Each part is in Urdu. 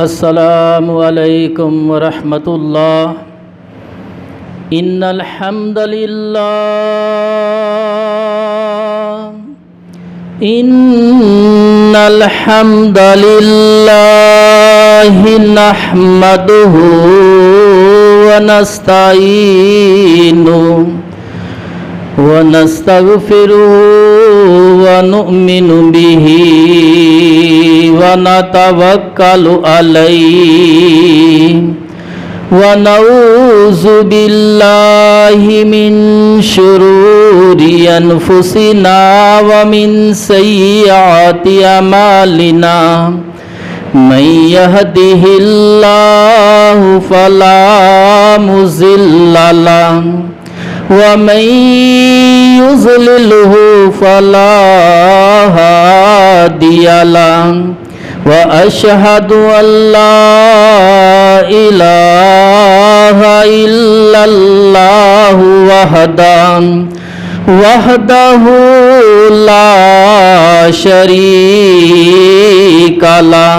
السلام علیکم ورحمۃ اللہ۔ ان الحمد للہ نحمدہ ونستعینہ ونستغفرہ ونؤمن بہ ونتوکل علیہ ونعوذ باللہ من شرور انفسنا ومن سیئات اعمالنا من یہدہ اللہ فلا مضل لہ ومن يضلله فلا هادي له وأشهد أن لا إله إلا الله وحده لا شريك له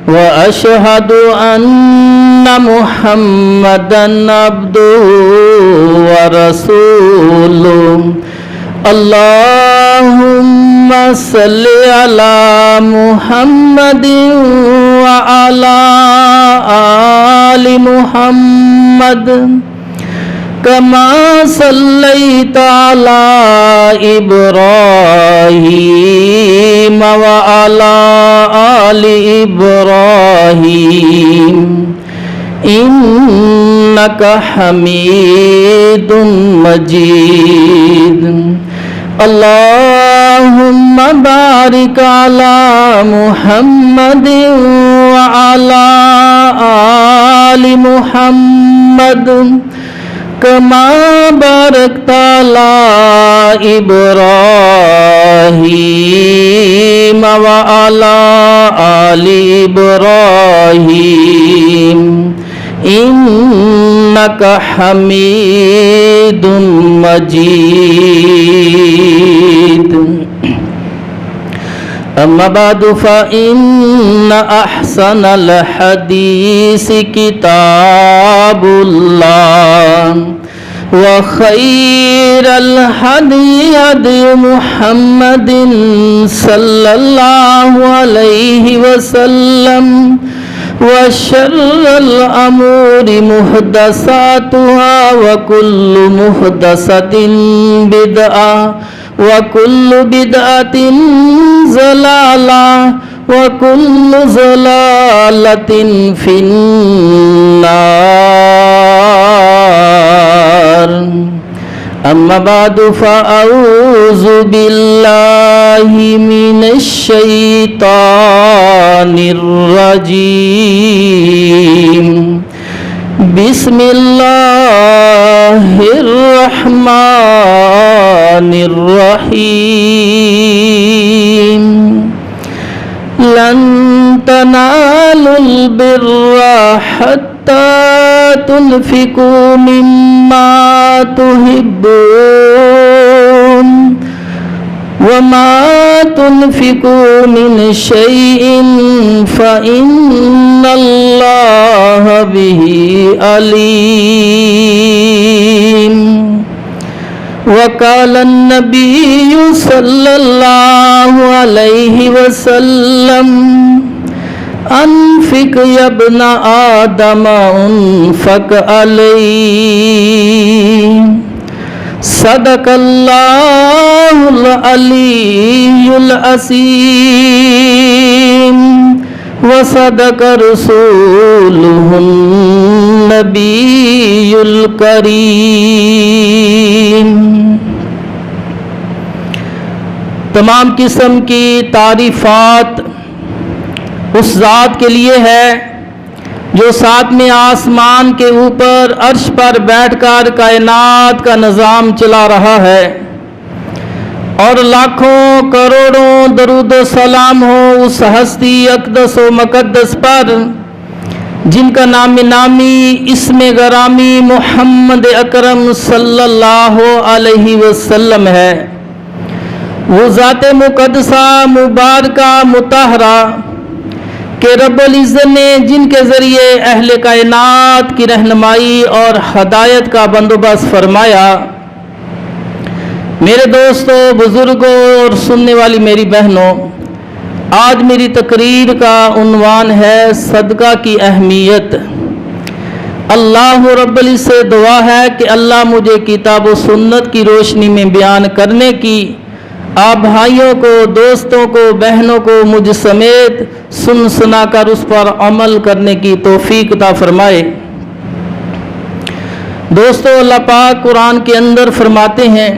وأشهد أن محمدًا عبده ورسوله اللهم صل على محمد وعلى آل محمد كما صليت على إبراهيم وعلى آل إبراهيم إنك حميد مجيد اللهم بارك على محمد وعلى آل محمد كما باركت على إبراهيم وعلى آل إبراهيم إنك حميد مجيد أما بعد فإن أحسن الحديث كتاب الله وخير الهدي هدي محمد صلى الله عليه وسلم وشر الأمور محدثاتها وكل محدثة بدعة وكل بدعة ضلالة وكل ضلالة في النار أما بعد فأعوذ بالله من الشيطان الرجيم بسم الله الرحمن الرحيم لن تنالوا البر حتى تنفقوا مما تحبون وما تنفقوا من شيء فإن الله به عليم وقال النبي صلى الله عليه وسلم أنفق يا ابن آدم أنفق عليه صدق الله العلي العظيم وصدق رسوله النبي الكريم۔ تمام قسم کی تعریفات اس ذات کے لیے ہے جو ساتویں آسمان کے اوپر عرش پر بیٹھ کر کائنات کا نظام چلا رہا ہے، اور لاکھوں کروڑوں درود و سلام ہو اس ہستی اقدس و مقدس پر جن کا نام نامی اسم گرامی محمد اکرم صلی اللہ علیہ وسلم ہے۔ وہ ذات مقدسہ مبارکہ مطہرہ کہ رب العزت نے جن کے ذریعے اہل کائنات کی رہنمائی اور ہدایت کا بندوبست فرمایا۔ میرے دوستوں، بزرگوں اور سننے والی میری بہنوں، آج میری تقریر کا عنوان ہے صدقہ کی اہمیت۔ اللہ رب العزت سے دعا ہے کہ اللہ مجھے کتاب و سنت کی روشنی میں بیان کرنے کی، آپ بھائیوں کو، دوستوں کو، بہنوں کو مجھ سمیت سن سنا کر اس پر عمل کرنے کی توفیق عطا فرمائے۔ دوستو، اللہ پاک قرآن کے اندر فرماتے ہیں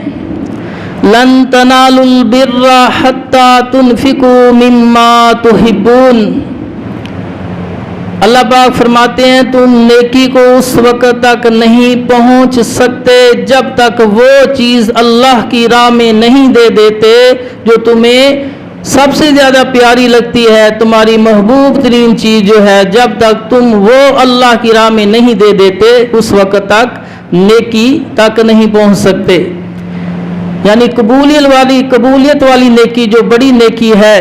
لن تنالوا البر حتى تنفقوا مما تحبون۔ اللہ پاک فرماتے ہیں تم نیکی کو اس وقت تک نہیں پہنچ سکتے جب تک وہ چیز اللہ کی راہ میں نہیں دے دیتے جو تمہیں سب سے زیادہ پیاری لگتی ہے، تمہاری محبوب ترین چیز جو ہے، جب تک تم وہ اللہ کی راہ میں نہیں دے دیتے اس وقت تک نیکی تک نہیں پہنچ سکتے۔ یعنی قبولیت والی نیکی جو بڑی نیکی ہے،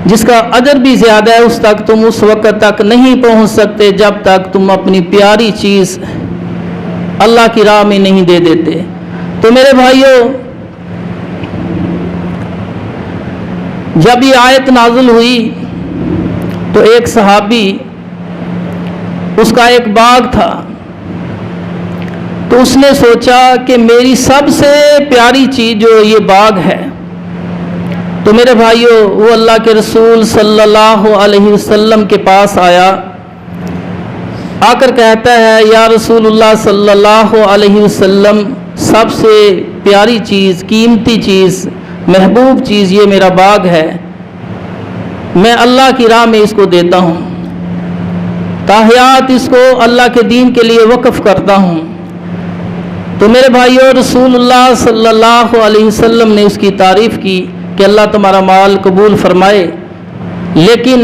جس کا اجر بھی زیادہ ہے، اس تک تم اس وقت تک نہیں پہنچ سکتے جب تک تم اپنی پیاری چیز اللہ کی راہ میں نہیں دے دیتے۔ تو میرے بھائیوں، جب یہ آیت نازل ہوئی تو ایک صحابی، اس کا ایک باغ تھا، تو اس نے سوچا کہ میری سب سے پیاری چیز جو یہ باغ ہے، تو میرے بھائیوں وہ اللہ کے رسول صلی اللہ علیہ وسلم کے پاس آیا، آ کر کہتا ہے یا رسول اللہ صلی اللہ علیہ وسلم، سب سے پیاری چیز، قیمتی چیز، محبوب چیز یہ میرا باغ ہے، میں اللہ کی راہ میں اس کو دیتا ہوں، تاحیات اس کو اللہ کے دین کے لیے وقف کرتا ہوں۔ تو میرے بھائیوں، رسول اللہ صلی اللہ علیہ وسلم نے اس کی تعریف کی کہ اللہ تمہارا مال قبول فرمائے، لیکن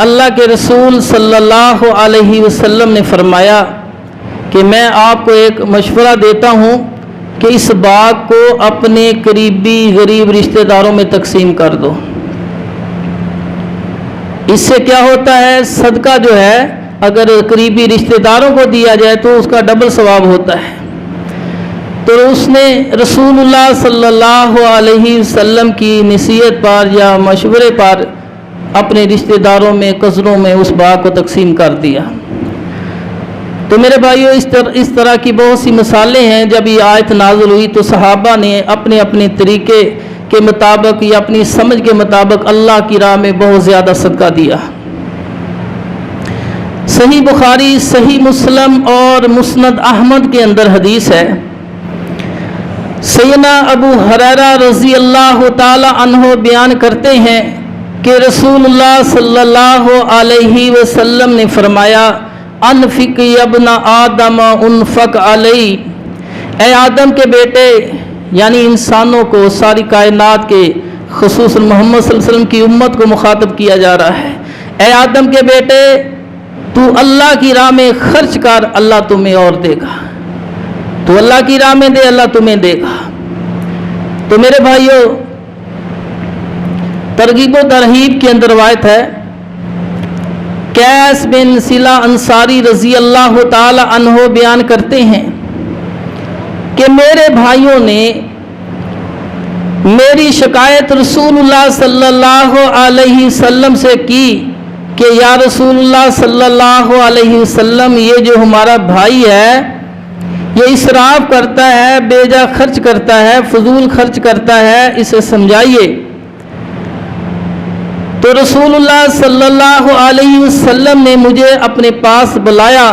اللہ کے رسول صلی اللہ علیہ وسلم نے فرمایا کہ میں آپ کو ایک مشورہ دیتا ہوں کہ اس باغ کو اپنے قریبی غریب رشتہ داروں میں تقسیم کر دو۔ اس سے کیا ہوتا ہے، صدقہ جو ہے اگر قریبی رشتہ داروں کو دیا جائے تو اس کا ڈبل ثواب ہوتا ہے۔ تو اس نے رسول اللہ صلی اللہ علیہ وسلم کی نصیحت پر یا مشورے پر اپنے رشتہ داروں میں، قصروں میں اس باغ کو تقسیم کر دیا۔ تو میرے بھائیوں، اس طرح کی بہت سی مثالیں ہیں۔ جب یہ آیت نازل ہوئی تو صحابہ نے اپنے اپنے طریقے کے مطابق یا اپنی سمجھ کے مطابق اللہ کی راہ میں بہت زیادہ صدقہ دیا۔ صحیح بخاری، صحیح مسلم اور مسند احمد کے اندر حدیث ہے، سیدنا ابو ہریرہ رضی اللہ تعالی عنہ بیان کرتے ہیں کہ رسول اللہ صلی اللہ علیہ وسلم نے فرمایا انفق یا ابن آدم انفق علی، اے آدم کے بیٹے، یعنی انسانوں کو، ساری کائنات کے، خصوصاً محمد صلی اللہ علیہ وسلم کی امت کو مخاطب کیا جا رہا ہے، اے آدم کے بیٹے تو اللہ کی راہ میں خرچ کر، اللہ تمہیں اور دے گا، تو اللہ کی راہ میں دے، اللہ تمہیں دے گا۔ تو میرے بھائیوں، ترغیب و ترہیب کے اندر روایت ہے، قیس بن صلہ انصاری رضی اللہ تعالی عنہ بیان کرتے ہیں کہ میرے بھائیوں نے میری شکایت رسول اللہ صلی اللہ علیہ وسلم سے کی کہ یا رسول اللہ صلی اللہ علیہ وسلم، یہ جو ہمارا بھائی ہے یہ اسراف کرتا ہے، بے جا خرچ کرتا ہے، فضول خرچ کرتا ہے، اسے سمجھائیے۔ تو رسول اللہ صلی اللہ علیہ وسلم نے مجھے اپنے پاس بلایا،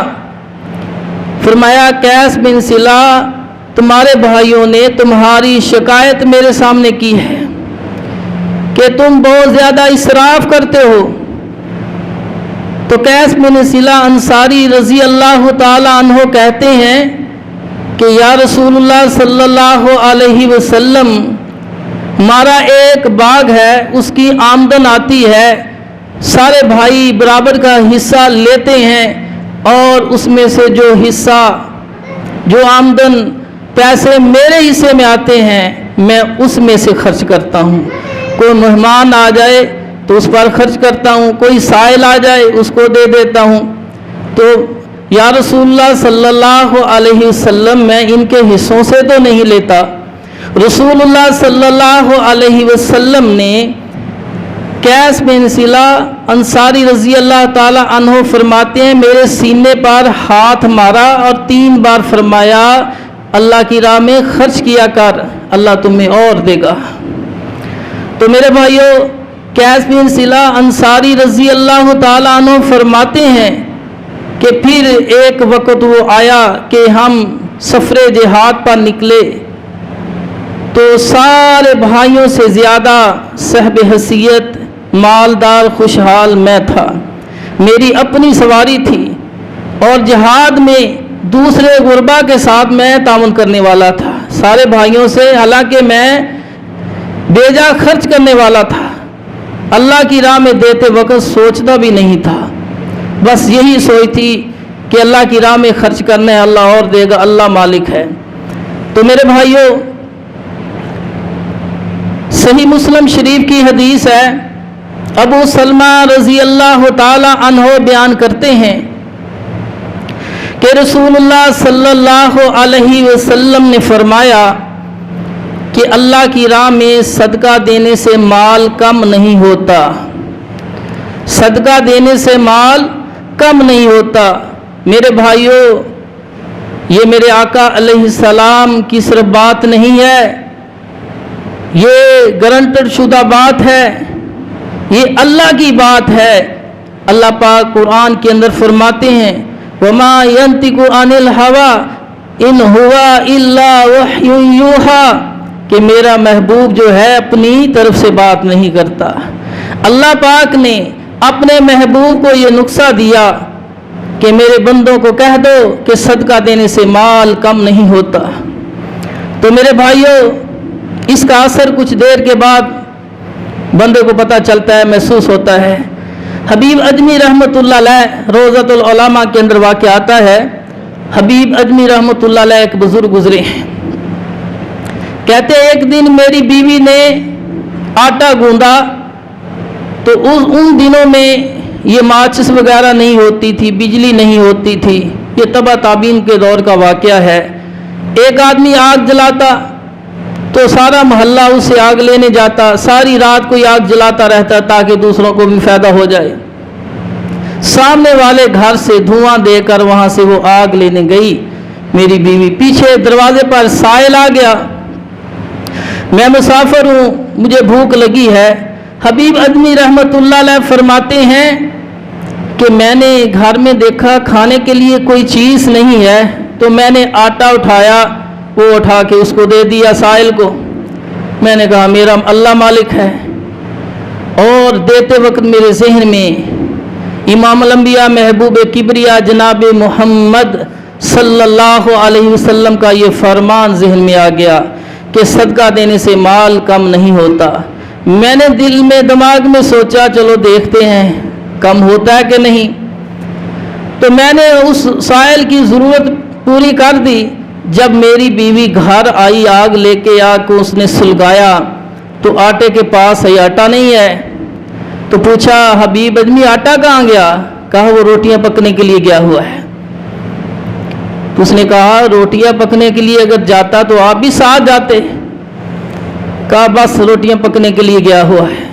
فرمایا قیس بن صلہ، تمہارے بھائیوں نے تمہاری شکایت میرے سامنے کی ہے کہ تم بہت زیادہ اسراف کرتے ہو۔ تو قیس بن صلہ انصاری رضی اللہ تعالی عنہ کہتے ہیں کہ یا رسول اللہ صلی اللہ علیہ وسلم، ہمارا ایک باغ ہے، اس کی آمدن آتی ہے، سارے بھائی برابر کا حصہ لیتے ہیں، اور اس میں سے جو حصہ، جو آمدن، پیسے میرے حصے میں آتے ہیں، میں اس میں سے خرچ کرتا ہوں۔ کوئی مہمان آ جائے تو اس پر خرچ کرتا ہوں، کوئی سائل آ جائے اس کو دے دیتا ہوں۔ تو یا رسول اللہ صلی اللہ علیہ وسلم میں ان کے حصوں سے تو نہیں لیتا۔ رسول اللہ صلی اللہ علیہ وسلم نے قیس بن صلہ انصاری رضی اللہ تعالی عنہ فرماتے ہیں میرے سینے پر ہاتھ مارا اور 3 بار فرمایا اللہ کی راہ میں خرچ کیا کر، اللہ تمہیں اور دے گا۔ تو میرے بھائیوں، قیس بن صلہ انصاری رضی اللہ تعالی عنہ فرماتے ہیں کہ پھر ایک وقت وہ آیا کہ ہم سفر جہاد پر نکلے تو سارے بھائیوں سے زیادہ صاحب حیثیت مالدار خوشحال میں تھا، میری اپنی سواری تھی اور جہاد میں دوسرے غربا کے ساتھ میں تعاون کرنے والا تھا سارے بھائیوں سے، حالانکہ میں بیجا خرچ کرنے والا تھا، اللہ کی راہ میں دیتے وقت سوچتا بھی نہیں تھا، بس یہی سوچ تھی کہ اللہ کی راہ میں خرچ کرنا ہے، اللہ اور دے گا، اللہ مالک ہے۔ تو میرے بھائیوں، صحیح مسلم شریف کی حدیث ہے، ابو سلمہ رضی اللہ تعالی عنہ بیان کرتے ہیں کہ رسول اللہ صلی اللہ علیہ وسلم نے فرمایا کہ اللہ کی راہ میں صدقہ دینے سے مال کم نہیں ہوتا، صدقہ دینے سے مال کم نہیں ہوتا۔ میرے بھائیوں، یہ میرے آقا علیہ السلام کی صرف بات نہیں ہے، یہ گارنٹڈ شدہ بات ہے، یہ اللہ کی بات ہے۔ اللہ پاک قرآن کے اندر فرماتے ہیں وَمَا يَنْطِقُ عَنِ الْهَوَىٰ إِنْ هُوَ إِلَّا وَحْيٌ يُوحَىٰ کہ میرا محبوب جو ہے اپنی طرف سے بات نہیں کرتا۔ اللہ پاک نے اپنے محبوب کو یہ نسخہ دیا کہ میرے بندوں کو کہہ دو کہ صدقہ دینے سے مال کم نہیں ہوتا۔ تو میرے بھائیوں، اس کا اثر کچھ دیر کے بعد بندے کو پتہ چلتا ہے، محسوس ہوتا ہے۔ حبیب اجمی رحمۃ اللہ علیہ روضۃ العلماء کے اندر واقع آتا ہے، حبیب اجمی رحمۃ اللہ علیہ ایک بزرگ گزرے ہیں، کہتے ایک دن میری بیوی نے آٹا گوندا تو ان دنوں میں یہ ماچس وغیرہ نہیں ہوتی تھی، بجلی نہیں ہوتی تھی، یہ تبا تابین کے دور کا واقعہ ہے۔ ایک آدمی آگ جلاتا تو سارا محلہ اسے آگ لینے جاتا، ساری رات کوئی آگ جلاتا رہتا تاکہ دوسروں کو بھی فائدہ ہو جائے۔ سامنے والے گھر سے دھواں دے کر وہاں سے وہ آگ لینے گئی، میری بیوی پیچھے دروازے پر سائل آ گیا، میں مسافر ہوں، مجھے بھوک لگی ہے۔ حبیب اجمی رحمت اللہ علیہ فرماتے ہیں کہ میں نے گھر میں دیکھا کھانے کے لیے کوئی چیز نہیں ہے، تو میں نے آٹا اٹھایا، وہ اٹھا کے اس کو دے دیا سائل کو۔ میں نے کہا میرا اللہ مالک ہے، اور دیتے وقت میرے ذہن میں امام الانبیاء محبوب کبریا جناب محمد صلی اللہ علیہ وسلم کا یہ فرمان ذہن میں آ گیا کہ صدقہ دینے سے مال کم نہیں ہوتا۔ میں نے دل میں دماغ میں سوچا چلو دیکھتے ہیں کم ہوتا ہے کہ نہیں، تو میں نے اس سائل کی ضرورت پوری کر دی۔ جب میری بیوی گھر آئی آگ لے کے آگ کو اس نے سلگایا تو آٹے کے پاس ہے آٹا نہیں ہے، تو پوچھا حبیب اجمی آٹا کہاں گیا؟ کہا وہ روٹیاں پکنے کے لیے گیا ہوا ہے۔ تو اس نے کہا روٹیاں پکنے کے لیے اگر جاتا تو آپ بھی ساتھ جاتے؟ کہا بس روٹیاں پکنے کے لیے گیا ہوا ہے۔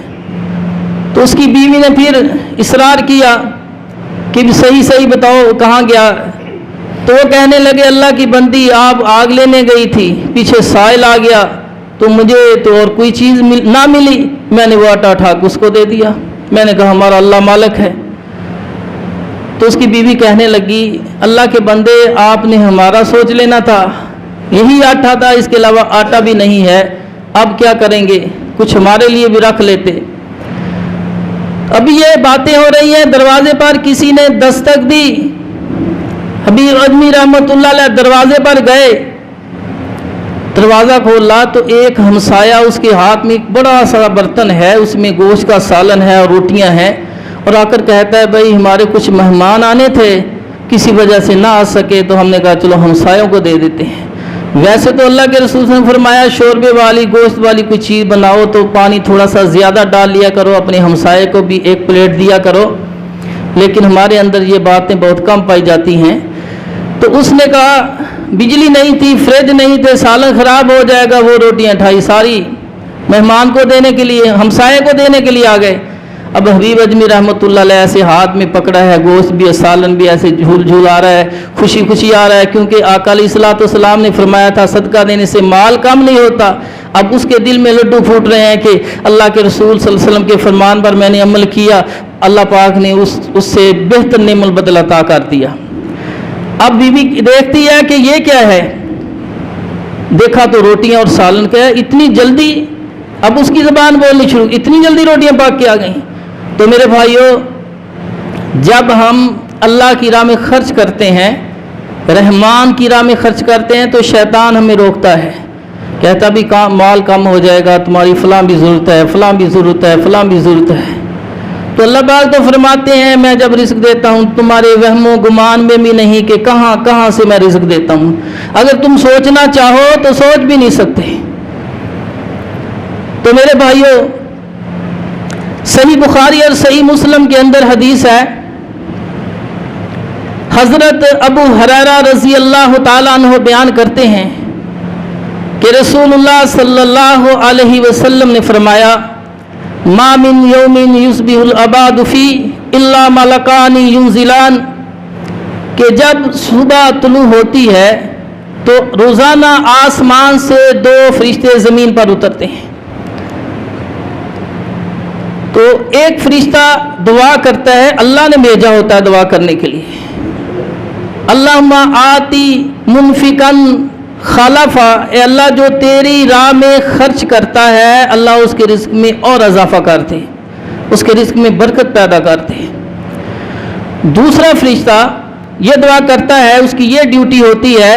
تو اس کی بیوی نے پھر اصرار کیا کہ صحیح بتاؤ کہاں گیا؟ تو وہ کہنے لگے اللہ کی بندی آپ آگ لینے گئی تھی، پیچھے سائل آ گیا تو مجھے تو اور کوئی چیز نہ ملی، میں نے وہ آٹا اٹھا کے اس کو دے دیا۔ میں نے کہا ہمارا اللہ مالک ہے۔ تو اس کی بیوی کہنے لگی اللہ کے بندے آپ نے ہمارا سوچ لینا تھا، یہی آٹا تھا، اس کے علاوہ آٹا بھی نہیں ہے، اب کیا کریں گے، کچھ ہمارے لیے بھی رکھ لیتے۔ ابھی یہ باتیں ہو رہی ہیں، دروازے پر کسی نے دستک دی، حبیب اجمی رحمت اللہ علیہ دروازے پر گئے، دروازہ کھولا تو ایک ہمسایہ اس کے ہاتھ میں ایک بڑا سا برتن ہے، اس میں گوشت کا سالن ہے اور روٹیاں ہیں، اور آ کر کہتا ہے بھائی ہمارے کچھ مہمان آنے تھے، کسی وجہ سے نہ آ سکے تو ہم نے کہا چلو ہمسایوں کو دے دیتے ہیں۔ ویسے تو اللہ کے رسول نے فرمایا شوربے والی گوشت والی کوئی چیز بناؤ تو پانی تھوڑا سا زیادہ ڈال لیا کرو، اپنے ہمسائے کو بھی ایک پلیٹ دیا کرو، لیکن ہمارے اندر یہ باتیں بہت کم پائی جاتی ہیں۔ تو اس نے کہا بجلی نہیں تھی، فریج نہیں تھے، سالن خراب ہو جائے گا، وہ روٹیاں اٹھائی ساری مہمان کو دینے کے لیے، ہمسائے کو دینے کے لیے آ گئے۔ اب حبیب اجمی رحمۃ اللہ علیہ ایسے ہاتھ میں پکڑا ہے، گوشت بھی سالن بھی ایسے جھول جھول آ رہا ہے، خوشی خوشی آ رہا ہے، کیونکہ آقا علیہ الصلوۃ والسلام نے فرمایا تھا صدقہ دینے سے مال کم نہیں ہوتا۔ اب اس کے دل میں لڈو پھوٹ رہے ہیں کہ اللہ کے رسول صلی اللہ علیہ وسلم کے فرمان پر میں نے عمل کیا، اللہ پاک نے اس سے بہتر نعم البدل عطا کر دیا۔ اب بی بی دیکھتی ہے کہ یہ کیا ہے، دیکھا تو روٹیاں اور سالن کا ہے، اتنی جلدی، اب اس کی زبان بولنی شروع، اتنی جلدی روٹیاں پاک کے آ گئیں۔ تو میرے بھائیوں، جب ہم اللہ کی راہ میں خرچ کرتے ہیں، رحمان کی راہ میں خرچ کرتے ہیں، تو شیطان ہمیں روکتا ہے، کہتا بھی مال کم ہو جائے گا، تمہاری فلاں بھی ضرورت ہے، فلاں بھی ضرورت ہے، فلاں بھی ضرورت ہے۔ تو اللہ پاک تو فرماتے ہیں میں جب رزق دیتا ہوں تمہارے وہم و گمان میں بھی نہیں کہ کہاں کہاں سے میں رزق دیتا ہوں، اگر تم سوچنا چاہو تو سوچ بھی نہیں سکتے۔ تو میرے بھائیوں، صحیح بخاری اور صحیح مسلم کے اندر حدیث ہے، حضرت ابو ہریرہ رضی اللہ تعالیٰ عنہ بیان کرتے ہیں کہ رسول اللہ صلی اللہ علیہ وسلم نے فرمایا ما من یوم یصبح العباد فی الا ملکان ینزلان، کہ جب صبح طلوع ہوتی ہے تو روزانہ آسمان سے 2 فرشتے زمین پر اترتے ہیں۔ تو ایک فرشتہ دعا کرتا ہے، اللہ نے بھیجا ہوتا ہے دعا کرنے کے لیے، اللہم آتی منفقن خلفا، اے اللہ جو تیری راہ میں خرچ کرتا ہے اللہ اس کے رزق میں اور اضافہ کرتے، اس کے رزق میں برکت پیدا کرتے۔ دوسرا فرشتہ یہ دعا کرتا ہے، اس کی یہ ڈیوٹی ہوتی ہے،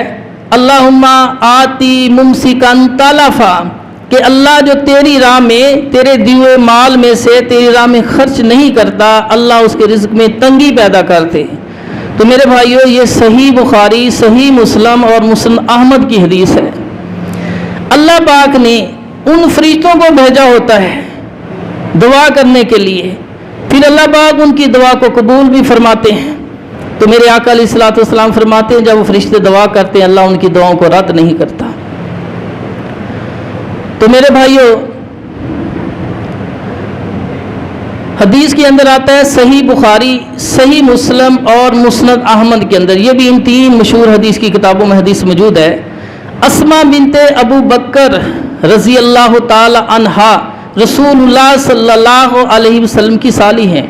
اللہم آتی ممسکن تلفا، کہ اللہ جو تیری راہ میں تیرے دیے مال میں سے تیری راہ میں خرچ نہیں کرتا، اللہ اس کے رزق میں تنگی پیدا کرتے۔ تو میرے بھائیوں، یہ صحیح بخاری، صحیح مسلم اور مسند احمد کی حدیث ہے۔ اللہ پاک نے ان فرشتوں کو بھیجا ہوتا ہے دعا کرنے کے لیے، پھر اللہ پاک ان کی دعا کو قبول بھی فرماتے ہیں۔ تو میرے آقا علیہ الصلوۃ والسلام فرماتے ہیں جب وہ فرشتے دعا کرتے ہیں اللہ ان کی دعاؤں کو رد نہیں کرتا۔ تو میرے بھائیوں، حدیث کے اندر آتا ہے صحیح بخاری، صحیح مسلم اور مسند احمد کے اندر، یہ بھی ان 3 مشہور حدیث کی کتابوں میں حدیث موجود ہے، اسماء بنت ابو بکر رضی اللہ تعالی عنہا رسول اللہ صلی اللہ علیہ وسلم کی سالی ہیں۔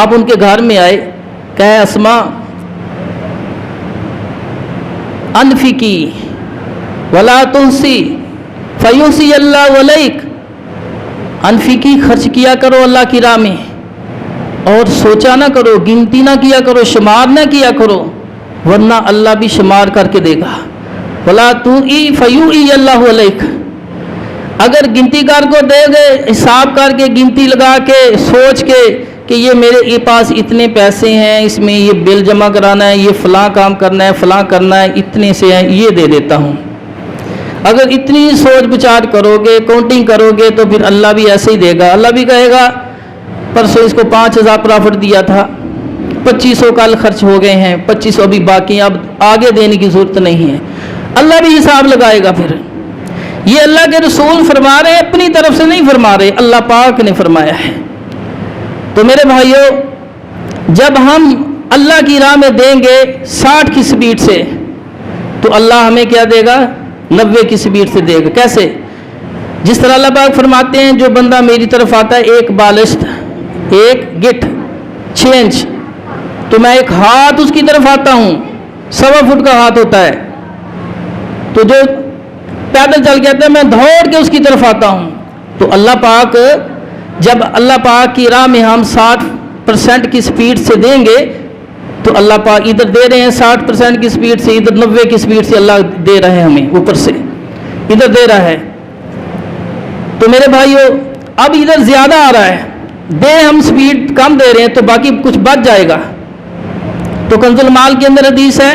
آپ ان کے گھر میں آئے، کہے اسماء انفقی ولا تنسی فیوسی اللہ علیک، انفقی خرچ کیا کرو اللہ کی راہ میں، اور سوچا نہ کرو، گنتی نہ کیا کرو، شمار نہ کیا کرو، ورنہ اللہ بھی شمار کر کے دے گا۔ ولا تُوئی فیوئی اللہ علیک، اگر گنتی کر کو دے گے، حساب کر کے گنتی لگا کے سوچ کے کہ یہ میرے پاس اتنے پیسے ہیں، اس میں یہ بل جمع کرانا ہے، یہ فلاں کام کرنا ہے، فلاں کرنا ہے، اتنے سے ہے، یہ دے دیتا ہوں۔ اگر اتنی سوچ بچار کرو گے، کاؤنٹنگ کرو گے، تو پھر اللہ بھی ایسے ہی دے گا۔ اللہ بھی کہے گا پرسوں اس کو 5000 پرافٹ دیا تھا، 2500 کل خرچ ہو گئے ہیں، 2500 ابھی باقی، اب آگے دینے کی ضرورت نہیں ہے۔ اللہ بھی حساب لگائے گا۔ پھر یہ اللہ کے رسول فرما رہے ہیں، اپنی طرف سے نہیں فرما رہے، اللہ پاک نے فرمایا ہے۔ تو میرے بھائیوں، جب ہم اللہ کی راہ میں دیں گے 60 کی سپیڈ سے، تو اللہ ہمیں کیا دے گا؟ 90 کی سپیڈ سے دے گا۔ کیسے؟ جس طرح اللہ پاک فرماتے ہیں جو بندہ میری طرف آتا ہے، ایک بالشت، ایک گٹ 6 انچ، تو میں ایک ہاتھ اس کی طرف آتا ہوں، 1.25 فٹ کا ہاتھ ہوتا ہے، تو جو پیدل چل کے آتا ہے میں دوڑ کے اس کی طرف آتا ہوں۔ تو اللہ پاک، جب اللہ پاک کی راہ میں ہم 60% کی سپیڈ سے دیں گے، تو اللہ پاک ادھر دے رہے ہیں 60% کی سپیڈ سے، ادھر 90 کی سپیڈ سے اللہ دے رہے ہیں ہمیں، اوپر سے ادھر دے رہا ہے۔ تو میرے بھائیوں، اب ادھر زیادہ آ رہا ہے، دے ہم سپیڈ کم دے رہے ہیں تو باقی کچھ بچ جائے گا۔ تو کنز المال کے اندر حدیث ہے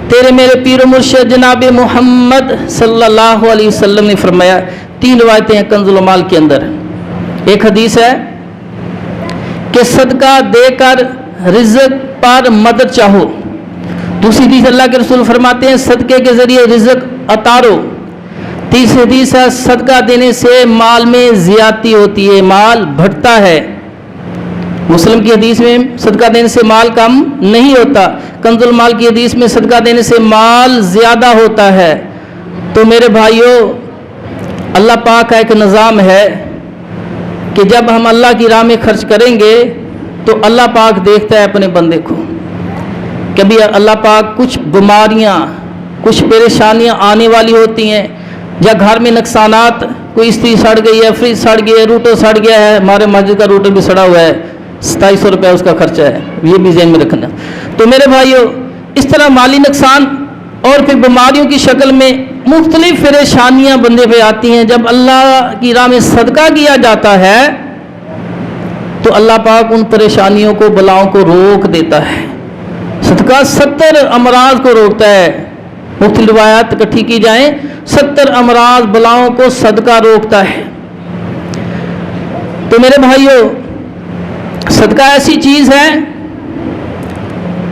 تیرے میرے پیر و مرشد جناب محمد صلی اللہ علیہ وسلم نے فرمایا. 3 روایتیں ہیں کنز المال کے اندر. ایک حدیث ہے کہ صدقہ دے کر رزق پر مدد چاہو. دوسری حدیث اللہ کے رسول فرماتے ہیں صدقے کے ذریعے رزق اتارو. تیسری حدیث ہے صدقہ دینے سے مال میں زیادتی ہوتی ہے، مال بڑھتا ہے. مسلم کی حدیث میں صدقہ دینے سے مال کم نہیں ہوتا. کنز المال کی حدیث میں صدقہ دینے سے مال زیادہ ہوتا ہے. تو میرے بھائیوں، اللہ پاک کا ایک نظام ہے کہ جب ہم اللہ کی راہ میں خرچ کریں گے تو اللہ پاک دیکھتا ہے اپنے بندے کو. کبھی اللہ پاک کچھ بیماریاں، کچھ پریشانیاں آنے والی ہوتی ہیں، یا گھر میں نقصانات، کوئی استری سڑ گئی ہے، فریج سڑ گیا ہے، روٹر سڑ گیا ہے. ہمارے مسجد کا روٹر بھی سڑا ہوا ہے، 2700 روپے اس کا خرچہ ہے، یہ بھی ذہن میں رکھنا. تو میرے بھائیوں، اس طرح مالی نقصان اور پھر بیماریوں کی شکل میں مختلف پریشانیاں بندے پہ آتی ہیں. جب اللہ کی راہ میں صدقہ کیا جاتا ہے تو اللہ پاک ان پریشانیوں کو، بلاؤں کو روک دیتا ہے. صدقہ 70 امراض کو روکتا ہے. مختلف روایات اکٹھی کی جائیں، 70 امراض بلاؤں کو صدقہ روکتا ہے. تو میرے بھائیوں، صدقہ ایسی چیز ہے.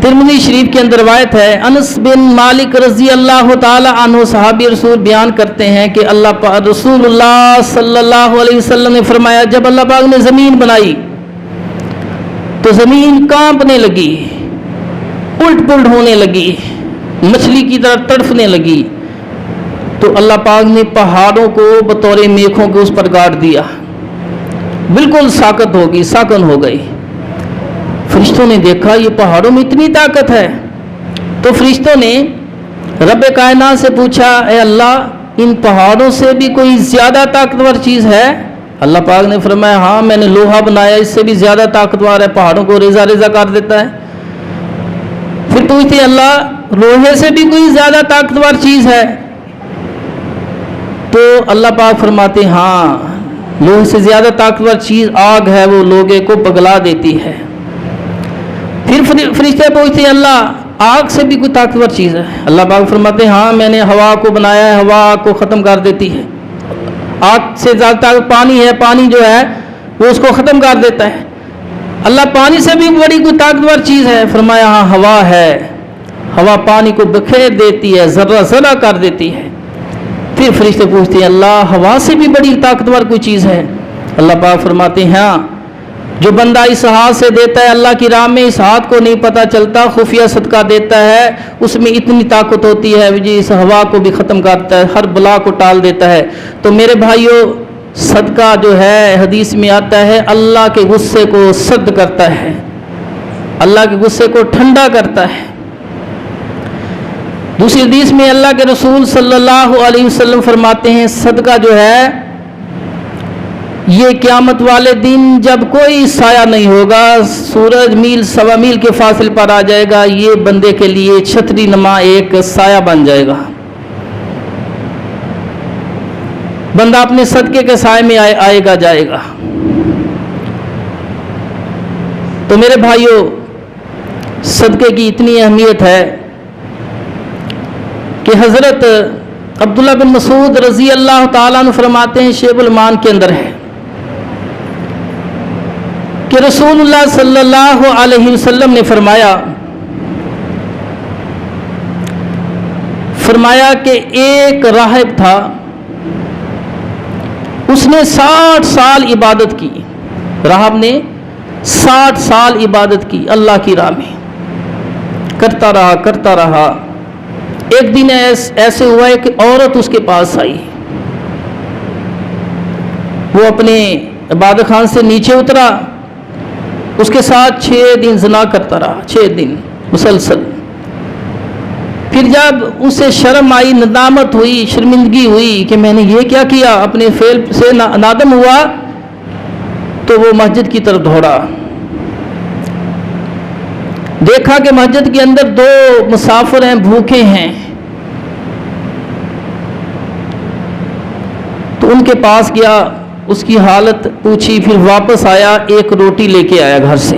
ترمذی شریف کے اندر روایت ہے، انس بن مالک رضی اللہ تعالی عنہ صحابی رسول بیان کرتے ہیں کہ رسول اللہ صلی اللہ علیہ وسلم نے فرمایا جب اللہ پاک نے زمین بنائی تو زمین کانپنے لگی، الٹ پلٹ ہونے لگی، مچھلی کی طرح تڑپنے لگی. تو اللہ پاک نے پہاڑوں کو بطور میخوں کے اس پر گاڑ دیا، بالکل ساکت ہوگی، ساکن ہو گئی. فرشتوں نے دیکھا یہ پہاڑوں میں اتنی طاقت ہے. تو فرشتوں نے رب کائنات سے پوچھا، اے اللہ، ان پہاڑوں سے بھی کوئی زیادہ طاقتور چیز ہے؟ اللہ پاک نے فرمایا ہاں، میں نے لوہا بنایا، اس سے بھی زیادہ طاقتور ہے، پہاڑوں کو ریزہ ریزہ کر دیتا ہے. پھر پوچھتے اللہ، لوہے سے بھی کوئی زیادہ طاقتور چیز ہے؟ تو اللہ پاک فرماتے ہاں، لوہے سے زیادہ طاقتور چیز آگ ہے، وہ لوگے کو پگھلا دیتی ہے. پھر فرشتے پوچھتے ہیں اللہ، آگ سے بھی کوئی طاقتور چیز ہے؟ اللہ پاک فرماتے ہیں ہاں، میں نے ہوا کو بنایا ہے، ہوا کو ختم کر دیتی ہے. آگ سے زیادہ طاقت پانی ہے، پانی جو ہے وہ اس کو ختم کر دیتا ہے. اللہ، پانی سے بھی بڑی کوئی طاقتور چیز ہے؟ فرمایا ہاں، ہوا ہے، ہوا پانی کو بکھیر دیتی ہے، ذرہ ذرہ کر دیتی ہے. پھر فرشتے پوچھتے ہیں اللہ، ہوا سے بھی بڑی طاقتور کوئی چیز ہے؟ اللہ پاک فرماتے ہیں ہاں، جو بندہ اس ہاتھ سے دیتا ہے اللہ کی راہ میں، اس ہاتھ کو نہیں پتہ چلتا، خفیہ صدقہ دیتا ہے، اس میں اتنی طاقت ہوتی ہے جی اس ہوا کو بھی ختم کرتا ہے، ہر بلا کو ٹال دیتا ہے. تو میرے بھائیوں، صدقہ جو ہے حدیث میں آتا ہے اللہ کے غصے کو سرد کرتا ہے، اللہ کے غصے کو ٹھنڈا کرتا ہے. دوسری حدیث میں اللہ کے رسول صلی اللہ علیہ وسلم فرماتے ہیں صدقہ جو ہے یہ قیامت والے دن جب کوئی سایہ نہیں ہوگا، سورج میل سوا میل کے فاصلے پر آ جائے گا، یہ بندے کے لیے چھتری نما ایک سایہ بن جائے گا. بندہ اپنے صدقے کے سائے میں آئے گا، جائے گا. تو میرے بھائیوں، صدقے کی اتنی اہمیت ہے کہ حضرت عبداللہ بن مسعود رضی اللہ تعالیٰ عنہ فرماتے ہیں، شیخ الایمان کے اندر ہے کہ رسول اللہ صلی اللہ علیہ وسلم نے فرمایا کہ ایک راہب تھا، اس نے 60 سال عبادت کی. راہب نے 60 سال عبادت کی اللہ کی راہ میں، کرتا رہا. ایک دن ایسے ہوا ہے کہ عورت اس کے پاس آئی. وہ اپنے عبادت خان سے نیچے اترا، اس کے ساتھ 6 دن زنا کرتا رہا، 6 دن مسلسل. پھر جب اسے شرم آئی، ندامت ہوئی، شرمندگی ہوئی کہ میں نے یہ کیا کیا، اپنے فعل سے نادم ہوا، تو وہ مسجد کی طرف دوڑا. دیکھا کہ مسجد کے اندر 2 مسافر ہیں، بھوکے ہیں. تو ان کے پاس گیا، اس کی حالت پوچھی، پھر واپس آیا، ایک روٹی لے کے آیا گھر سے.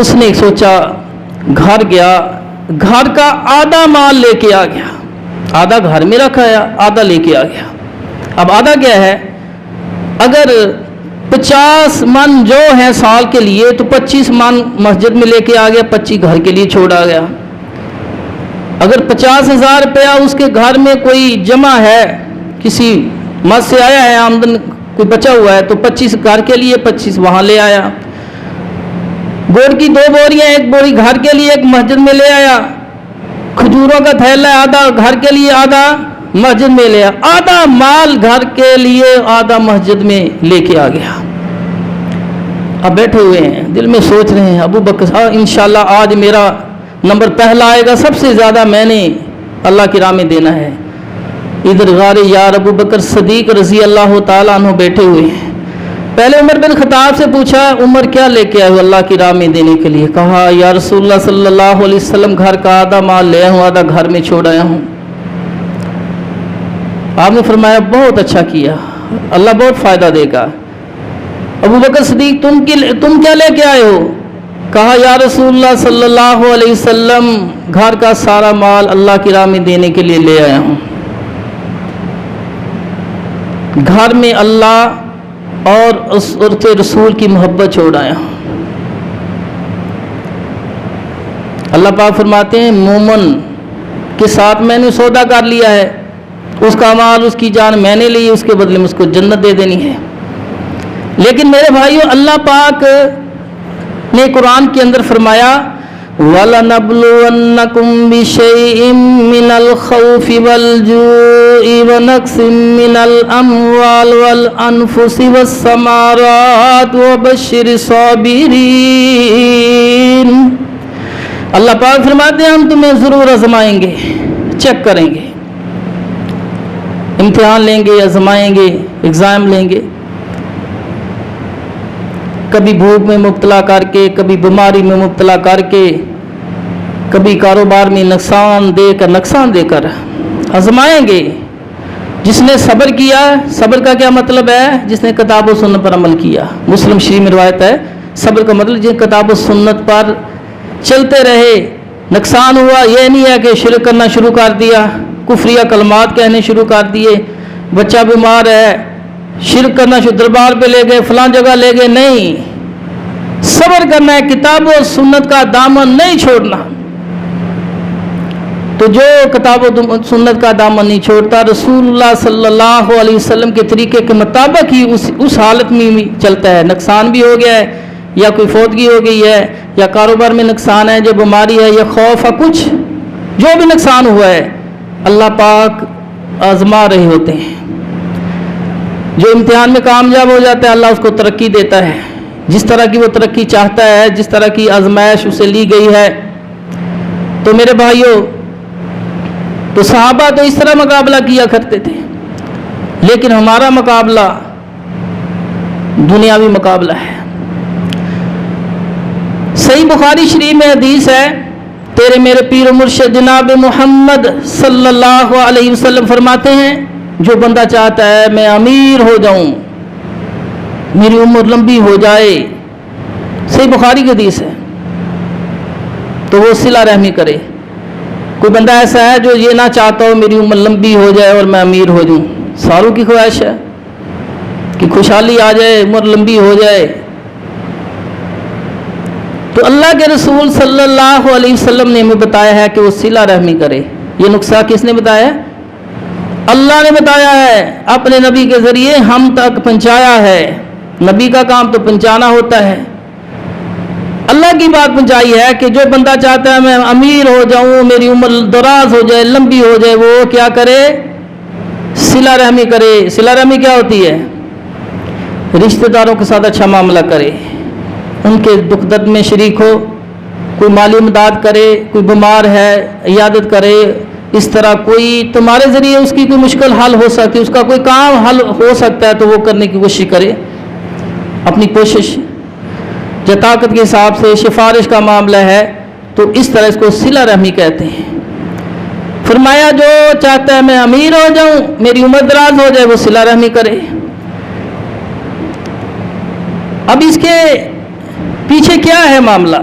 اس نے سوچا، گھر گیا، گھر کا آدھا مال لے کے آ گیا، آدھا گھر میں رکھا ہے، آدھا لے کے آ گیا۔ اب آدھا کیا ہے؟ اگر 50 من جو ہے سال کے لیے تو 25 من مسجد میں لے کے آ گیا، 25 گھر کے لیے چھوڑا گیا۔ اگر 50,000 روپیہ اس کے گھر میں کوئی جمع ہے، کسی مد سے آیا ہے، آمدن کوئی بچا ہوا ہے، تو 25 گھر کے لیے، 25 وہاں لے آیا۔ گوڑ کی 2 بوریاں، 1 بوری گھر کے لیے، 1 مسجد میں لے آیا۔ کھجوروں کا تھیلا ہے، آدھا گھر کے لیے، آدھا مسجد میں لے آیا۔ آدھا مال گھر کے لیے، آدھا مسجد میں لے کے آ گیا۔ اب بیٹھے ہوئے ہیں، دل میں سوچ رہے ہیں ابو بکر انشاءاللہ آج میرا نمبر پہلا آئے گا، سب سے زیادہ میں نے اللہ کی راہ میں دینا ہے۔ ادھر غار یار ابو بکر صدیق رضی اللہ تعالیٰ عنہ بیٹھے ہوئے ہیں۔ پہلے عمر بن خطاب سے پوچھا، عمر کیا لے کے آئے ہو اللہ کی راہ میں دینے کے لیے؟ کہا یا رسول اللہ صلی اللہ علیہ وسلم گھر کا آدھا مال لے آیا ہوں، آدھا گھر میں چھوڑ آیا ہوں۔ آپ نے فرمایا بہت اچھا کیا، اللہ بہت فائدہ دے گا۔ ابو بکر صدیق تم کیا لے کے آئے ہو؟ کہا یا رسول اللہ صلی اللہ علیہ وسلم گھر کا سارا مال اللہ کی راہ میں دینے کے لیے لے آیا ہوں، گھر میں اللہ اور اس رسول کی محبت چھوڑ آیا ہوں۔ اللہ پاک فرماتے ہیں مومن کے ساتھ میں نے سودا کر لیا ہے، اس کا مال، اس کی جان میں نے لی، اس کے بدلے میں اس کو جنت دے دینی ہے۔ لیکن میرے بھائیو، اللہ پاک نے قرآن کے اندر فرمایا وَلَنَبْلُوَنَّكُمْ بِشَيْءٍ مِّنَ الْخَوْفِ وَالْجُوعِ وَنَقْصٍ مِّنَ الْأَمْوَالِ وَالْأَنفُسِ وَالثَّمَرَاتِ وَبَشِّرِ الصَّابِرِينَ۔ اللہ پاک فرماتے ہیں ہم تمہیں ضرور آزمائیں گے، چیک کریں گے، امتحان لیں گے، آزمائیں گے، ایگزام لیں گے، کبھی بھوک میں مبتلا کر کے، کبھی بیماری میں مبتلا کر کے، کبھی کاروبار میں نقصان دے کر آزمائیں گے۔ جس نے صبر کیا، صبر کا کیا مطلب ہے؟ جس نے کتاب و سنت پر عمل کیا۔ مسلم شریف میں روایت ہے صبر کا مطلب جن کتاب و سنت پر چلتے رہے، نقصان ہوا یہ نہیں ہے کہ شرک کرنا شروع کر دیا، کفریہ کلمات کہنے شروع کر دیے، بچہ بیمار ہے شرک کرنا شروع، دربار پہ لے گئے، فلاں جگہ لے گئے، نہیں، صبر کرنا ہے، کتاب و سنت کا دامن نہیں چھوڑنا۔ تو جو کتاب و سنت کا دامن نہیں چھوڑتا، رسول اللہ صلی اللہ علیہ وسلم کے طریقے کے مطابق ہی اس حالت میں چلتا ہے، نقصان بھی ہو گیا ہے، یا کوئی فوتگی ہو گئی ہے، یا کاروبار میں نقصان ہے، جو بیماری ہے، یا خوف ہے، کچھ جو بھی نقصان ہوا ہے، اللہ پاک آزما رہے ہوتے ہیں۔ جو امتحان میں کامیاب ہو جاتا ہے اللہ اس کو ترقی دیتا ہے، جس طرح کی وہ ترقی چاہتا ہے، جس طرح کی آزمائش اسے لی گئی ہے۔ تو میرے بھائیوں، تو صحابہ تو اس طرح مقابلہ کیا کرتے تھے، لیکن ہمارا مقابلہ دنیاوی مقابلہ ہے۔ صحیح بخاری شریف میں حدیث ہے، تیرے میرے پیر و مرشد جناب محمد صلی اللہ علیہ وسلم فرماتے ہیں جو بندہ چاہتا ہے میں امیر ہو جاؤں، میری عمر لمبی ہو جائے، صحیح بخاری کی حدیث ہے، تو وہ صلہ رحمی کرے۔ کوئی بندہ ایسا ہے جو یہ نہ چاہتا ہو میری عمر لمبی ہو جائے اور میں امیر ہو جاؤں، ساروں کی خواہش ہے کہ خوشحالی آ جائے، عمر لمبی ہو جائے۔ تو اللہ کے رسول صلی اللہ علیہ وسلم نے ہمیں بتایا ہے کہ وہ صلہ رحمی کرے۔ یہ نقصہ کس نے بتایا ہے؟ اللہ نے بتایا ہے، اپنے نبی کے ذریعے ہم تک پہنچایا ہے۔ نبی کا کام تو پہنچانا ہوتا ہے، اللہ کی بات پہنچائی ہے کہ جو بندہ چاہتا ہے میں امیر ہو جاؤں، میری عمر دراز ہو جائے، لمبی ہو جائے، وہ کیا کرے؟ صلہ رحمی کرے۔ صلہ رحمی کیا ہوتی ہے؟ رشتہ داروں کے ساتھ اچھا معاملہ کرے، ان کے دکھ درد میں شریک ہو، کوئی مالی امداد کرے، کوئی بیمار ہے عیادت کرے، اس طرح کوئی تمہارے ذریعے اس کی کوئی مشکل حل ہو سکتی، اس کا کوئی کام حل ہو سکتا ہے تو وہ کرنے کی کوشش کرے، اپنی کوشش یا طاقت کے حساب سے۔ سفارش کا معاملہ ہے تو اس طرح اس کو صلہ رحمی کہتے ہیں۔ فرمایا جو چاہتا ہے میں امیر ہو جاؤں، میری عمر دراز ہو جائے، وہ صلہ رحمی کرے۔ اب اس کے پیچھے کیا ہے معاملہ؟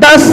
10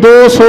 200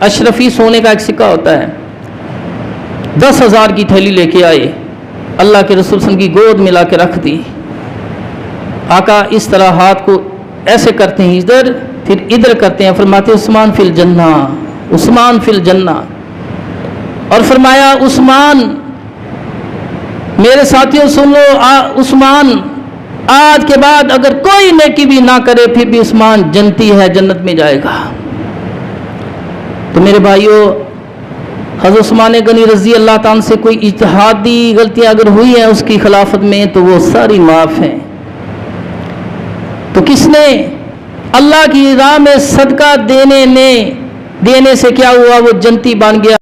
اشرفی سونے کا ایک سکہ ہوتا ہے، 10,000 کی تھیلی لے کے آئے، اللہ کے رسول صلی اللہ علیہ وسلم کی گود میں لا کے رکھ دی۔ آقا اس طرح ہاتھ کو ایسے کرتے ہیں، ادھر پھر ادھر کرتے ہیں، فرماتے عثمان فی الجنہ، عثمان فی الجنہ، اور فرمایا عثمان میرے ساتھیوں سن لو، عثمان آج کے بعد اگر کوئی نیکی بھی نہ کرے پھر بھی عثمان جنتی ہے، جنت میں جائے گا۔ تو میرے بھائیوں، حضرت عثمان غنی رضی اللہ تعالیٰ سے کوئی اجتہادی غلطیاں اگر ہوئی ہیں اس کی خلافت میں تو وہ ساری معاف ہیں۔ تو کس نے اللہ کی راہ میں صدقہ دینے سے کیا ہوا؟ وہ جنتی بن گیا۔